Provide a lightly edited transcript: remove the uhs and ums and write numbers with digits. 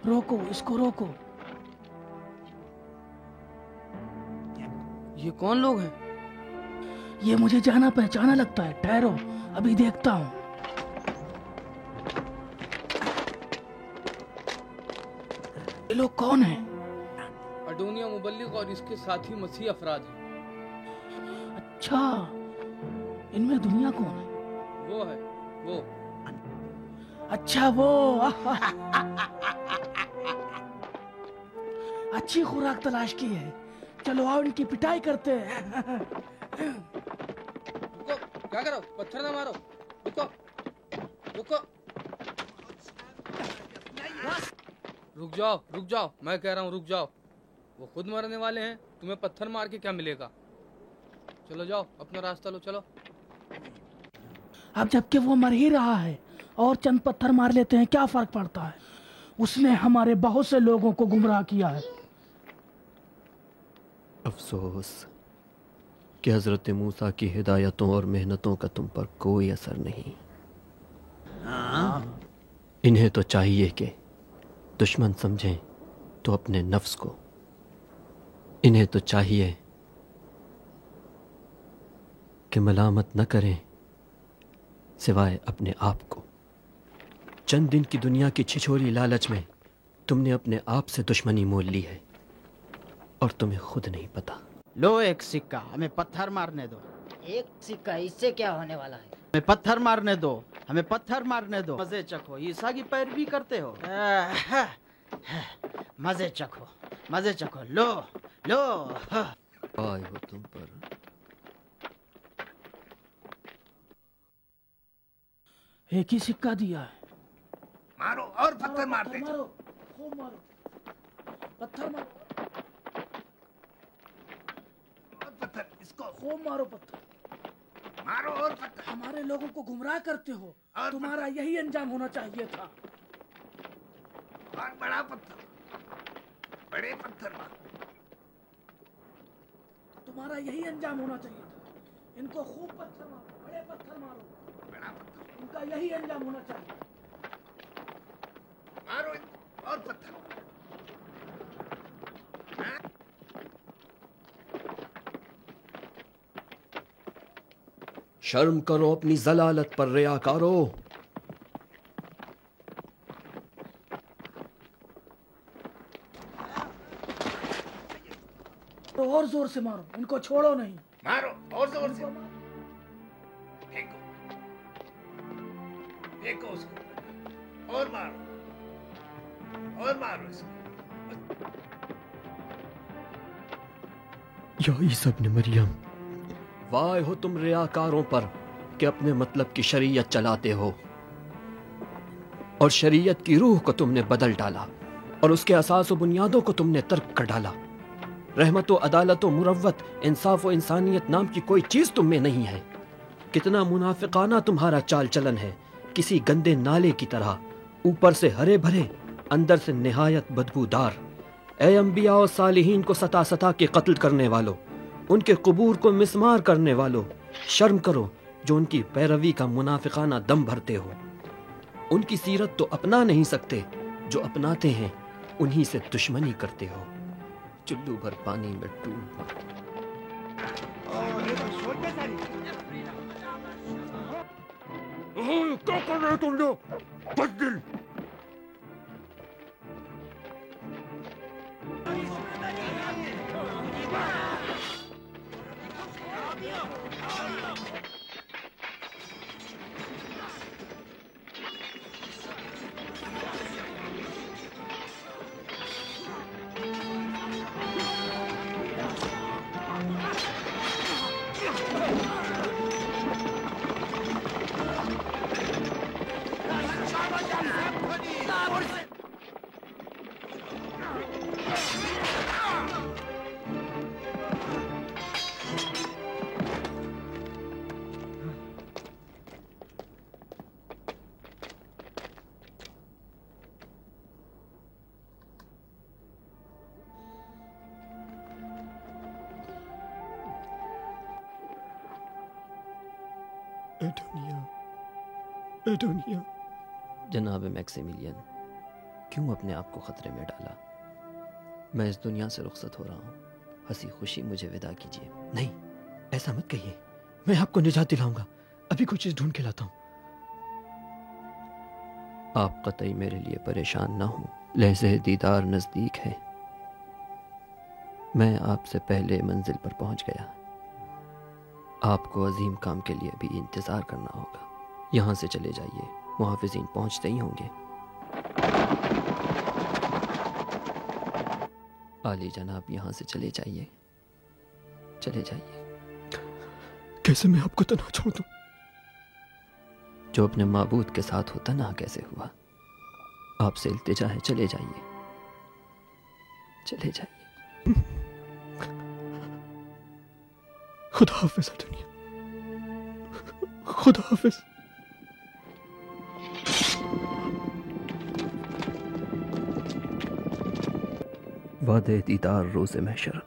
रोको, इसको रोको। ये कौन लोग हैं? ये मुझे जाना पहचाना लगता है, ठहरो अभी देखता हूँ। ये लोग कौन हैं? अडोनिया मुबल्लिग और इसके साथी मसीह अफराद हैं। अच्छा, इनमें दुनिया कौन है? वो है वो। अच्छा वो। अच्छी खुराक तलाश की है, चलो आओ इनकी पिटाई करते हैं। रुको, क्या करो? पत्थर ना मारो। रुको रुको, रुक जाओ, मैं कह रहा हूँ रुक जाओ। वो खुद मरने वाले हैं, तुम्हें पत्थर मार के क्या मिलेगा? चलो जाओ, अपना रास्ता लो, चलो। अब जबकि वो मर ही रहा है और चंद पत्थर मार लेते हैं, क्या फर्क पड़ता है? उसने हमारे बहुत से लोगों को गुमराह किया है। अफसोस कि हजरत मूसा की हिदायतों और मेहनतों का तुम पर कोई असर नहीं। इन्हें तो चाहिए कि दुश्मन समझें तो अपने नफ्स को, इन्हें तो चाहिए कि मलामत न करें सिवाय अपने आप को। चंद दिन की दुनिया की छिछोरी लालच में तुमने अपने आप से दुश्मनी मोल ली है और तुम्हें खुद नहीं पता। लो एक सिक्का, हमें पत्थर मारने दो। एक सिक्का, इससे क्या होने वाला है? हमें पत्थर मारने दो, हमें पत्थर मारने दो। मजे चखो, ईसा की पैरवी करते हो। मजे चखो, मजे चखो, लो लो। आए हो तुम पर। एक ही सिक्का दिया है। मारो और पत्थर मारते। मारो, खूब मारो, पत्थर मारो, और पत्थर, इसको खूब मारो पत्थर। मारो और पत्थर। हमारे लोगों को गुमराह करते हो, और तुम्हारा यही अंजाम होना चाहिए था। और बड़ा पत्थर, बड़े पत्थर मारो। तुम्हारा यही अंजाम होना चाहिए था। इनको खूब पत्थर मारो, बड़े पत्थर मारो, बड़ा पत्थर इनका यही अंजाम होना चाहिए। मारो और पत्थर। हाँ? शर्म करो अपनी जलालत पर रियाकारो। तो और जोर से मारो, इनको छोड़ो नहीं। मारो और जोर से। फेंको, फेंको उसको और मारो, और मारो इसको। या ईसा इब्न मरियम, वाह हो तुम रियाकारों पर कि अपने मतलब की शरीयत चलाते हो और शरीयत की रूह को तुमने बदल डाला और उसके असास व बुनियादों को तुमने तर्क कर डाला। रहमत व अदालत व मुरव्वत, इंसाफ व इंसानियत नाम की कोई चीज तुम में नहीं है। कितना मुनाफिकाना तुम्हारा चाल चलन है, किसी गंदे नाले की तरह, ऊपर से हरे भरे, अंदर से निहायत बदबूदार। ऐ अंबिया और सालिहीन को सता सता के कत्ल करने वालों, उनके कुबूर को मिस्मार करने वालों, शर्म करो जो उनकी पैरवी का मुनाफिकाना दम भरते हो। उनकी सीरत तो अपना नहीं सकते, जो अपनाते हैं उन्हीं से दुश्मनी करते हो। चुल्लू भर पानी में डूब। क्या कर रहे हो तुम लोग? बददिल। एडोनिया, जनाब मैक्सिमिलियन, क्यों अपने आप को खतरे में डाला? मैं इस दुनिया से रुखसत हो रहा हूँ, हंसी खुशी मुझे विदा कीजिए। नहीं, ऐसा मत कहिए, मैं आपको निजात दिलाऊंगा, अभी कुछ चीज ढूंढ के लाता हूँ। आप कतई मेरे लिए परेशान ना हो, लहज़े दीदार नजदीक है। मैं आपसे पहले मंजिल पर पहुंच गया, आपको अजीम काम के लिए भी इंतजार करना होगा। यहां से चले जाइए, मुहाफिजीन पहुंचते ही होंगे। आली जनाब, यहां से चले जाइए, चले जाइए। कैसे मैं आपको तन्हा छोड़ दूं? जो अपने माबूद के साथ होता ना कैसे हुआ। आपसे इल्तिजा है, चले जाइए, चले जाइए। खुदा हाफिज दुनिया, खुदा हाफिज। वादे दीदार रोज़े महशर।